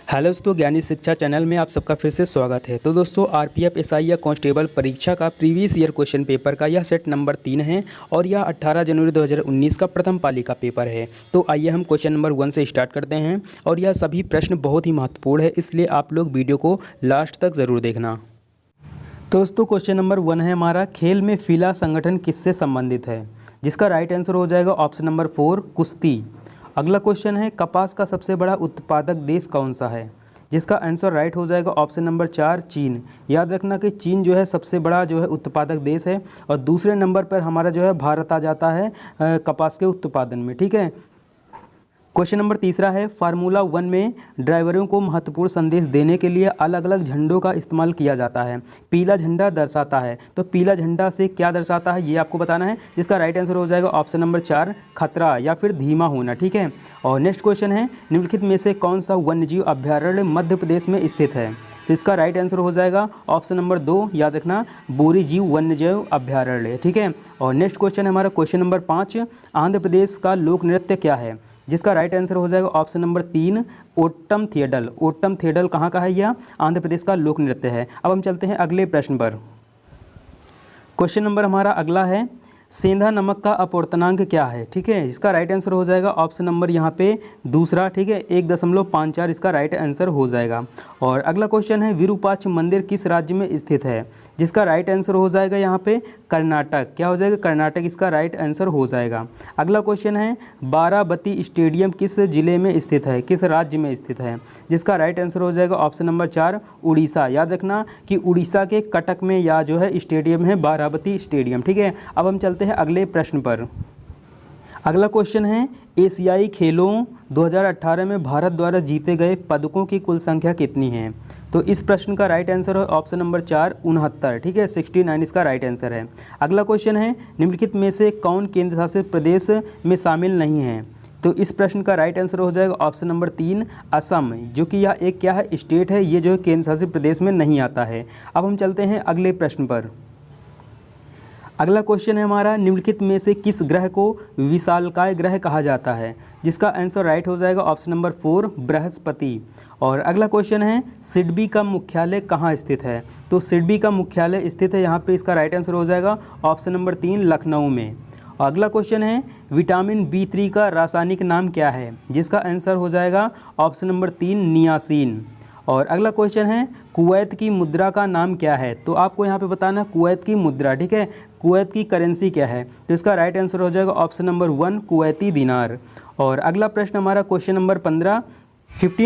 Hello दोस्तों, ज्ञानी शिक्षा चैनल में आप सबका फिर से स्वागत है। तो दोस्तों, आरपीएफ एसआई या कांस्टेबल परीक्षा का प्रीवियस ईयर क्वेश्चन पेपर का यह सेट नंबर 3 है और यह 18 जनवरी 2019 का प्रथम पाली का पेपर है। तो आइए हम क्वेश्चन नंबर 1 से स्टार्ट करते हैं और यह सभी प्रश्न बहुत ही महत्वपूर्ण है, इसलिए आप लोग वीडियो को लास्ट तक ज़रूर देखना। तो दोस्तों, क्वेश्चन नंबर 1 है हमारा, खेल में फीला संगठन किससे संबंधित है? जिसका राइट आंसर हो जाएगा ऑप्शन नंबर 4 कुश्ती। अगला क्वेश्चन है, कपास का सबसे बड़ा उत्पादक देश कौन सा है? जिसका आंसर राइट हो जाएगा ऑप्शन नंबर 4 चीन। याद रखना कि चीन जो है सबसे बड़ा जो है उत्पादक देश है और दूसरे नंबर पर हमारा जो है भारत आ जाता है कपास के उत्पादन में। ठीक है। क्वेश्चन नंबर 3 है, फार्मूला 1 में ड्राइवरों को महत्वपूर्ण संदेश देने के लिए अलग अलग झंडों का इस्तेमाल किया जाता है। पीला झंडा दर्शाता है, तो पीला झंडा से क्या दर्शाता है ये आपको बताना है। जिसका राइट आंसर हो जाएगा ऑप्शन नंबर 4 खतरा या फिर धीमा होना। ठीक है। और नेक्स्ट क्वेश्चन है, निम्नलिखित में से कौन सा वन्यजीव अभ्यारण्य मध्य प्रदेश में स्थित है? तो इसका राइट आंसर हो जाएगा ऑप्शन नंबर 2, याद रखना, बोरी जीव वन्यजीव अभ्यारण्य। ठीक है। और नेक्स्ट क्वेश्चन है हमारा क्वेश्चन नंबर 5, आंध्र प्रदेश का लोक नृत्य क्या है? जिसका राइट आंसर हो जाएगा ऑप्शन नंबर 3 ओट्टम थिएडल। ओट्टम थिएडल कहाँ का है? यह आंध्र प्रदेश का लोक नृत्य है। अब हम चलते हैं अगले प्रश्न पर। क्वेश्चन नंबर हमारा अगला है, सेंधा नमक का अपवर्तनांक क्या है? ठीक है। इसका राइट आंसर हो जाएगा ऑप्शन नंबर यहाँ पे दूसरा। ठीक है, 1.54 इसका राइट आंसर हो जाएगा। और अगला क्वेश्चन है, विरूपाक्ष मंदिर किस राज्य में स्थित है? जिसका राइट आंसर हो जाएगा यहाँ पे कर्नाटक। क्या हो जाएगा? कर्नाटक इसका राइट आंसर हो जाएगा। अगला क्वेश्चन है, बाराबती स्टेडियम किस जिले में स्थित है, किस राज्य में स्थित है? जिसका राइट आंसर हो जाएगा ऑप्शन नंबर 4 उड़ीसा। याद रखना कि उड़ीसा के कटक में या जो है स्टेडियम है बाराबती स्टेडियम। ठीक है। अब हम चलते हैं अगले प्रश्न पर। अगला क्वेश्चन है, एशियाई खेलों 2018 में भारत द्वारा जीते गए पदकों की कुल संख्या कितनी है? तो इस प्रश्न का राइट आंसर है ऑप्शन नंबर 4 69। ठीक है, 69 इसका राइट आंसर है। अगला क्वेश्चन है, निम्नलिखित में से कौन केंद्र शासित प्रदेश में शामिल नहीं है? तो इस प्रश्न का राइट आंसर हो जाएगा ऑप्शन नंबर 3 असम, जो कि यह एक क्या है? स्टेट है। ये जो है केंद्र शासित प्रदेश में नहीं आता है। अब हम चलते हैं अगले प्रश्न पर। अगला क्वेश्चन है हमारा, निम्नलिखित में से किस ग्रह को विशालकाय ग्रह कहा जाता है? जिसका आंसर राइट हो जाएगा ऑप्शन नंबर 4 बृहस्पति। और अगला क्वेश्चन है, सिडबी का मुख्यालय कहाँ स्थित है? तो सिडबी का मुख्यालय स्थित है यहाँ पे, इसका राइट आंसर हो जाएगा ऑप्शन नंबर 3 लखनऊ में। और अगला क्वेश्चन है, विटामिन B3 का रासायनिक नाम क्या है? जिसका आंसर हो जाएगा ऑप्शन नंबर 3 नियासिन। और अगला क्वेश्चन है, कुवैत की मुद्रा का नाम क्या है? तो आपको यहाँ पे बताना है कुवैत की मुद्रा। ठीक है, कुवैत की करेंसी क्या है? तो इसका राइट आंसर हो जाएगा ऑप्शन नंबर 1 कुवैती दिनार। और अगला प्रश्न हमारा क्वेश्चन नंबर 15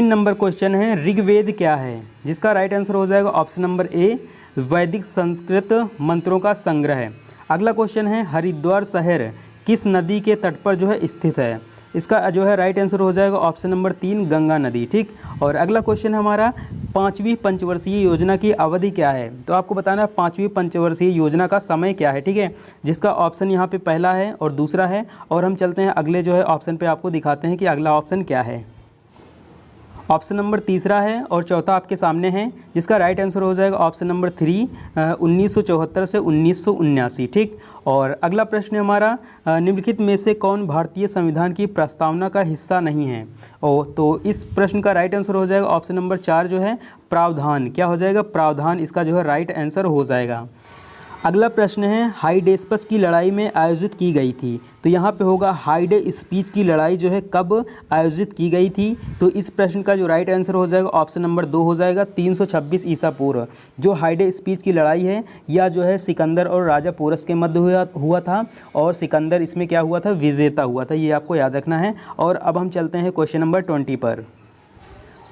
नंबर क्वेश्चन है, ऋग्वेद क्या है? जिसका राइट आंसर हो जाएगा ऑप्शन नंबर ए वैदिक संस्कृत मंत्रों का संग्रह। अगला क्वेश्चन है, हरिद्वार शहर किस नदी के तट पर जो है स्थित है? इसका जो है राइट आंसर हो जाएगा ऑप्शन नंबर 3 गंगा नदी। ठीक। और अगला क्वेश्चन है हमारा, 5वीं पंचवर्षीय योजना की अवधि क्या है? तो आपको बताना है 5वीं पंचवर्षीय योजना का समय क्या है। ठीक है, जिसका ऑप्शन यहाँ पे पहला है और दूसरा है। और हम चलते हैं अगले जो है ऑप्शन पे, आपको दिखाते हैं कि अगला ऑप्शन क्या है। ऑप्शन नंबर 3 है और चौथा आपके सामने है। जिसका राइट आंसर हो जाएगा ऑप्शन नंबर 3 1974 से 1979। ठीक। और अगला प्रश्न है हमारा, निम्नलिखित में से कौन भारतीय संविधान की प्रस्तावना का हिस्सा नहीं है? तो इस प्रश्न का राइट आंसर हो जाएगा ऑप्शन नंबर 4 जो है प्रावधान। क्या हो जाएगा? प्रावधान इसका जो है राइट आंसर हो जाएगा। अगला प्रश्न है, हाइडेस्पस की लड़ाई में आयोजित की गई थी? तो यहाँ पे होगा हाइडे स्पीच की लड़ाई जो है कब आयोजित की गई थी? तो इस प्रश्न का जो राइट आंसर हो जाएगा ऑप्शन नंबर 2 हो जाएगा 326 ईसा पूर्व। जो हाइडे स्पीच की लड़ाई है या जो है सिकंदर और राजा पोरस के मध्य हुआ था और सिकंदर इसमें क्या हुआ था? विजेता हुआ था। ये आपको याद रखना है। और अब हम चलते हैं क्वेश्चन नंबर 20 पर।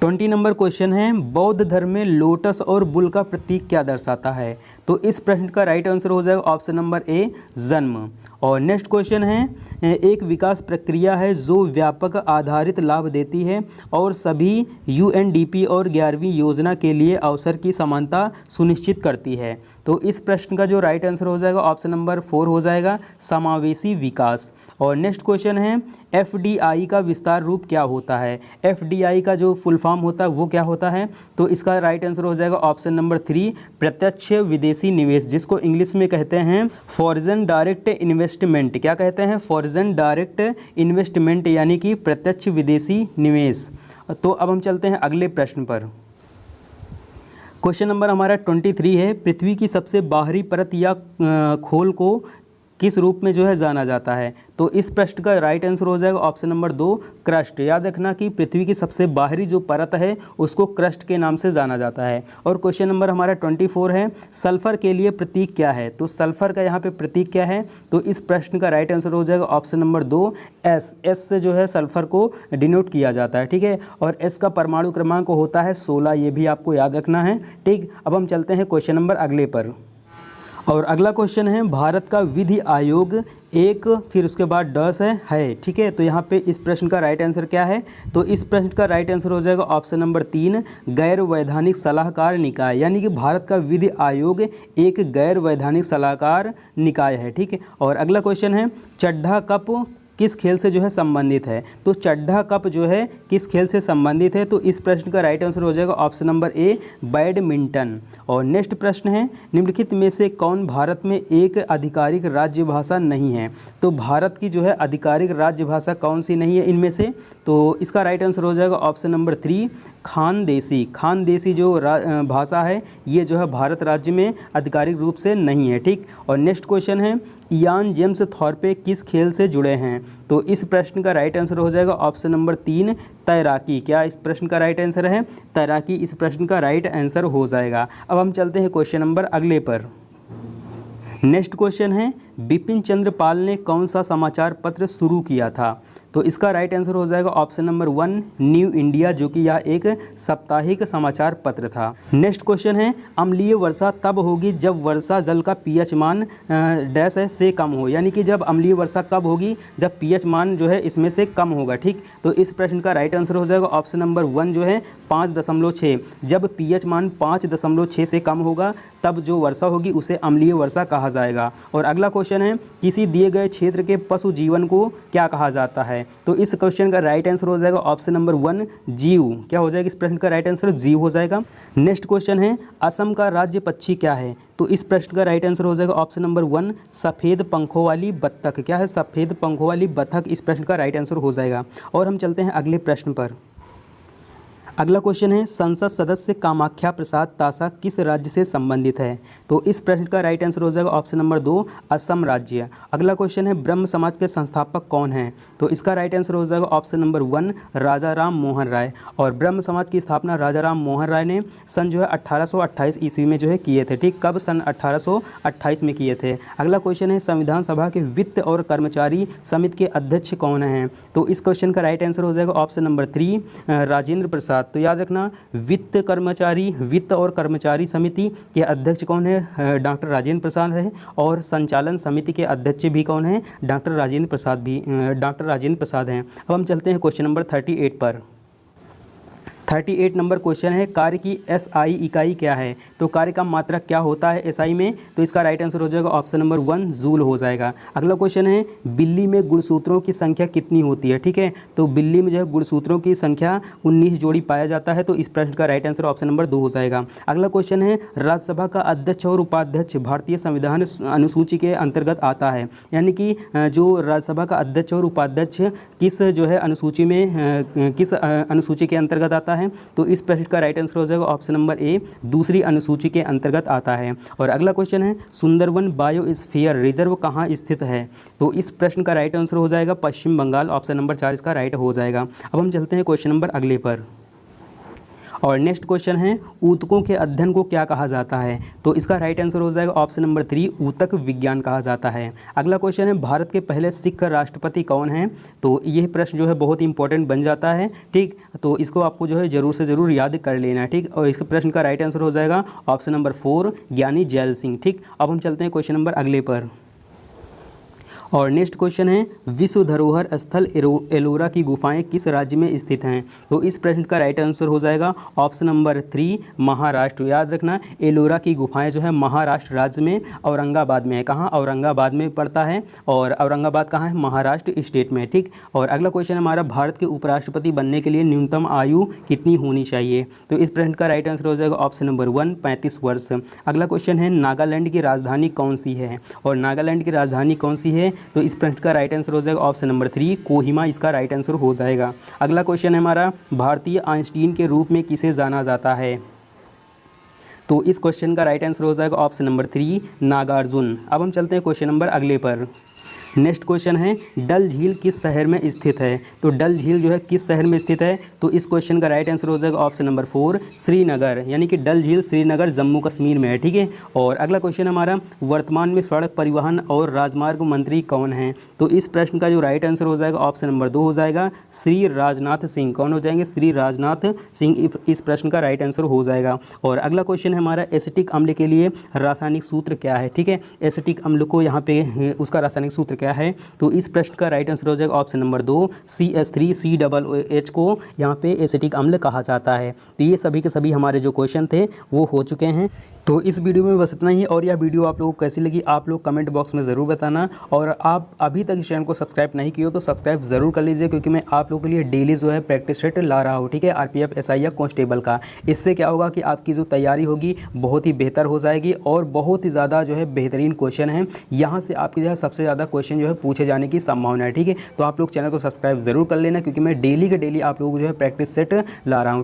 20 नंबर क्वेश्चन है, बौद्ध धर्म में लोटस और बुल का प्रतीक क्या दर्शाता है? तो इस प्रश्न का राइट आंसर हो जाएगा ऑप्शन नंबर ए जन्म। और नेक्स्ट क्वेश्चन है, एक विकास प्रक्रिया है जो व्यापक आधारित लाभ देती है और सभी UNDP और 11वीं योजना के लिए अवसर की समानता सुनिश्चित करती है। तो इस प्रश्न का जो राइट आंसर हो जाएगा ऑप्शन नंबर 4 हो जाएगा, समावेशी विकास। और नेक्स्ट क्वेश्चन है FDI का विस्तार रूप क्या होता है। FDI का जो फुल फॉर्म होता है वो क्या होता है, तो इसका राइट आंसर हो जाएगा ऑप्शन नंबर 3, प्रत्यक्ष विदेशी निवेश, जिसको इंग्लिश में कहते हैं फॉरेन डायरेक्ट इन्वेस्टमेंट। क्या कहते हैं, फॉरेन डायरेक्ट इन्वेस्टमेंट, यानी कि प्रत्यक्ष विदेशी निवेश। तो अब हम चलते हैं अगले प्रश्न पर। क्वेश्चन नंबर हमारा 23 है, पृथ्वी की सबसे बाहरी परत या खोल को किस रूप में जो है जाना जाता है। तो इस प्रश्न का राइट आंसर हो जाएगा ऑप्शन नंबर 2, क्रस्ट। याद रखना कि पृथ्वी की सबसे बाहरी जो परत है उसको क्रस्ट के नाम से जाना जाता है। और क्वेश्चन नंबर हमारा 24 है, सल्फर के लिए प्रतीक क्या है। तो सल्फर का यहाँ पे प्रतीक क्या है, तो इस प्रश्न का राइट आंसर हो जाएगा ऑप्शन नंबर 2, एस। एस से जो है सल्फर को डिनोट किया जाता है, ठीक है। और एस का परमाणु क्रमांक होता है 16, ये भी आपको याद रखना है, ठीक। अब हम चलते हैं क्वेश्चन नंबर अगले पर। और अगला क्वेश्चन है, भारत का विधि आयोग एक, फिर उसके बाद डस है, ठीक है। तो यहाँ पे इस प्रश्न का राइट आंसर क्या है, तो इस प्रश्न का राइट आंसर हो जाएगा ऑप्शन नंबर 3, गैर वैधानिक सलाहकार निकाय, यानी कि भारत का विधि आयोग एक गैर वैधानिक सलाहकार निकाय है, ठीक है। और अगला क्वेश्चन है, चड्ढा कप किस खेल से जो है संबंधित है। तो चड्ढा कप जो है किस खेल से संबंधित है, तो इस प्रश्न का राइट आंसर हो जाएगा ऑप्शन नंबर ए, बैडमिंटन। और नेक्स्ट प्रश्न है, निम्नलिखित में से कौन भारत में एक आधिकारिक राज्य भाषा नहीं है। तो भारत की जो है आधिकारिक राज्य भाषा कौन सी नहीं है इनमें से, तो इसका राइट आंसर हो जाएगा ऑप्शन नंबर 3, खानदेशी। खानदेशी जो भाषा है ये जो है भारत राज्य में आधिकारिक रूप से नहीं है, ठीक। और नेक्स्ट क्वेश्चन है, इयान जेम्स थॉर्पे किस खेल से जुड़े हैं। तो इस प्रश्न का राइट आंसर हो जाएगा ऑप्शन नंबर 3, तैराकी। क्या इस प्रश्न का राइट आंसर है, तैराकी इस प्रश्न का राइट आंसर हो जाएगा। अब हम चलते हैं क्वेश्चन नंबर अगले पर। नेक्स्ट क्वेश्चन है, बिपिन चंद्र पाल ने कौन सा समाचार पत्र शुरू किया था। तो इसका राइट आंसर हो जाएगा ऑप्शन नंबर 1, न्यू इंडिया, जो कि यह एक साप्ताहिक समाचार पत्र था। नेक्स्ट क्वेश्चन है, अम्लीय वर्षा तब होगी जब वर्षा जल का पीएच मान डैश से कम हो, यानी कि जब अम्लीय वर्षा कब होगी, जब पीएच मान जो है इसमें से कम होगा, ठीक। तो इस प्रश्न का राइट आंसर हो जाएगा ऑप्शन नंबर 1 जो है 5.6। जब पीएच मान 5.6 से कम होगा तब जो वर्षा होगी उसे अम्लीय वर्षा कहा जाएगा। और अगला क्वेश्चन है, किसी दिए गए क्षेत्र के पशु जीवन को क्या कहा जाता है। तो इस क्वेश्चन का राइट आंसर हो जाएगा ऑप्शन नंबर 1, जीव। क्या हो जाएगा इस प्रश्न का राइट आंसर, जीव हो जाएगा। नेक्स्ट क्वेश्चन है, असम का राज्य पक्षी क्या है। तो इस प्रश्न का राइट आंसर हो जाएगा ऑप्शन नंबर 1, सफ़ेद पंखों वाली बत्तख। क्या है, सफ़ेद पंखों वाली बत्तख इस प्रश्न का राइट आंसर हो जाएगा। और हम चलते हैं अगले प्रश्न पर। अगला क्वेश्चन है, संसद सदस्य कामाख्या प्रसाद तासा किस राज्य से संबंधित है। तो इस प्रश्न का राइट आंसर हो जाएगा ऑप्शन नंबर 2, असम राज्य। अगला क्वेश्चन है, ब्रह्म समाज के संस्थापक कौन हैं। तो इसका राइट आंसर हो जाएगा ऑप्शन नंबर 1, राजा राम मोहन राय। और ब्रह्म समाज की स्थापना राजा राम मोहन राय ने सन जो है 1828 ईस्वी में जो है किए थे, ठीक। कब, सन 1828 में किए थे। अगला क्वेश्चन है, संविधान सभा के वित्त और कर्मचारी समिति के अध्यक्ष कौन हैं। तो इस क्वेश्चन का राइट आंसर हो जाएगा ऑप्शन नंबर 3, राजेंद्र प्रसाद। तो याद रखना, वित्त और कर्मचारी समिति के अध्यक्ष कौन है, डॉक्टर राजेंद्र प्रसाद है। और संचालन समिति के अध्यक्ष भी कौन है, डॉक्टर राजेंद्र प्रसाद हैं। अब हम चलते हैं क्वेश्चन नंबर 38 पर। 38 नंबर क्वेश्चन है, कार्य की एसआई इकाई क्या है। तो कार्य का मात्रक क्या होता है एसआई में। तो इसका राइट आंसर हो जाएगा ऑप्शन नंबर 1, जूल हो जाएगा। अगला क्वेश्चन है, बिल्ली में गुणसूत्रों की संख्या कितनी होती है, ठीक है। तो बिल्ली में जो है गुणसूत्रों की संख्या 19 जोड़ी पाया जाता है। तो इस प्रश्न का राइट आंसर ऑप्शन नंबर 2 हो जाएगा। अगला क्वेश्चन है, राज्यसभा का अध्यक्ष और उपाध्यक्ष भारतीय संविधान अनुसूची के अंतर्गत आता है, यानी कि जो राज्यसभा का अध्यक्ष और उपाध्यक्ष किस जो है अनुसूची में किस अनुसूची के अंतर्गत आता है। तो इस प्रश्न का राइट आंसर हो जाएगा ऑप्शन नंबर ए, दूसरी अनुसूची के अंतर्गत आता है। और अगला क्वेश्चन है, सुंदरवन बायोस्फीयर रिजर्व कहाँ स्थित है। तो इस प्रश्न का राइट आंसर हो जाएगा पश्चिम बंगाल। ऑप्शन नंबर 4 इसका राइट हो जाएगा। अब हम चलते हैं क्वेश्चन नंबर अगले पर। और नेक्स्ट क्वेश्चन है, ऊतकों के अध्ययन को क्या कहा जाता है। तो इसका राइट आंसर हो जाएगा ऑप्शन नंबर 3, ऊतक विज्ञान कहा जाता है। अगला क्वेश्चन है, भारत के पहले सिख राष्ट्रपति कौन हैं। तो यह प्रश्न जो है बहुत इंपॉर्टेंट बन जाता है, ठीक। तो इसको आपको जो है ज़रूर से ज़रूर याद कर लेना है, ठीक। और इसके प्रश्न का राइट आंसर हो जाएगा ऑप्शन नंबर 4, ज्ञानी जैल सिंह, ठीक। अब हम चलते हैं क्वेश्चन नंबर अगले पर। और नेक्स्ट क्वेश्चन है विश्व धरोहर स्थल एलोरा की गुफाएं किस राज्य में स्थित हैं। तो इस प्रश्न का राइट आंसर हो जाएगा ऑप्शन नंबर 3 महाराष्ट्र। याद रखना एलोरा की गुफाएं जो है महाराष्ट्र राज्य में औरंगाबाद में है। कहाँ? औरंगाबाद में पड़ता है। और औरंगाबाद कहाँ है? महाराष्ट्र स्टेट में। ठीक। और अगला क्वेश्चन हमारा भारत के उपराष्ट्रपति बनने के लिए न्यूनतम आयु कितनी होनी चाहिए। तो इस प्रश्न का राइट आंसर हो जाएगा ऑप्शन नंबर 1 35 वर्ष। अगला क्वेश्चन है नागालैंड की राजधानी कौन सी है। और नागालैंड की राजधानी कौन सी है। तो इस प्रश्न का राइट आंसर हो जाएगा ऑप्शन नंबर 3 कोहिमा इसका राइट आंसर हो जाएगा। अगला क्वेश्चन है हमारा भारतीय आइंस्टीन के रूप में किसे जाना जाता है। तो इस क्वेश्चन का राइट आंसर हो जाएगा ऑप्शन नंबर 3 नागार्जुन। अब हम चलते हैं क्वेश्चन नंबर अगले पर। नेक्स्ट क्वेश्चन है डल झील किस शहर में स्थित है। तो डल झील जो है किस शहर में स्थित है। तो इस क्वेश्चन का राइट आंसर हो जाएगा ऑप्शन नंबर 4 श्रीनगर। यानी कि डल झील श्रीनगर जम्मू कश्मीर में है। ठीक है। और अगला क्वेश्चन हमारा वर्तमान में सड़क परिवहन और राजमार्ग मंत्री कौन हैं। तो इस प्रश्न का जो राइट आंसर हो जाएगा ऑप्शन नंबर 2 हो जाएगा श्री राजनाथ सिंह। कौन हो जाएंगे? श्री राजनाथ सिंह इस प्रश्न का राइट आंसर हो जाएगा। और अगला क्वेश्चन है हमारा एसिटिक अम्ल के लिए रासायनिक सूत्र क्या है। ठीक है। एसिटिक अम्ल को यहाँ पे उसका रासायनिक सूत्र क्या है। तो इस प्रश्न का राइट आंसर हो जाएगा ऑप्शन नंबर 2 CH3COOH को यहाँ पे एसिटिक अम्ल कहा जाता है। तो ये सभी के सभी हमारे जो क्वेश्चन थे वो हो चुके हैं। तो इस वीडियो में बस इतना ही। और यह वीडियो आप लोगों को कैसी लगी आप लोग कमेंट बॉक्स में ज़रूर बताना। और आप अभी तक इस चैनल को सब्सक्राइब नहीं किए हो तो सब्सक्राइब ज़रूर कर लीजिए, क्योंकि मैं आप लोगों के लिए डेली जो है प्रैक्टिस सेट ला रहा हूँ। ठीक है। RPF SI या कांस्टेबल का। इससे क्या होगा कि आपकी जो तैयारी होगी बहुत ही बेहतर हो जाएगी और बहुत ही ज़्यादा जो है बेहतरीन क्वेश्चन है। यहाँ से आपके जो है सबसे ज़्यादा क्वेश्चन जो है पूछे जाने की संभावना है। ठीक है। तो आप लोग चैनल को सब्सक्राइब ज़रूर कर लेना, क्योंकि मैं डेली के डेली आप लोगों को जो है प्रैक्टिस सेट ला रहा हूँ।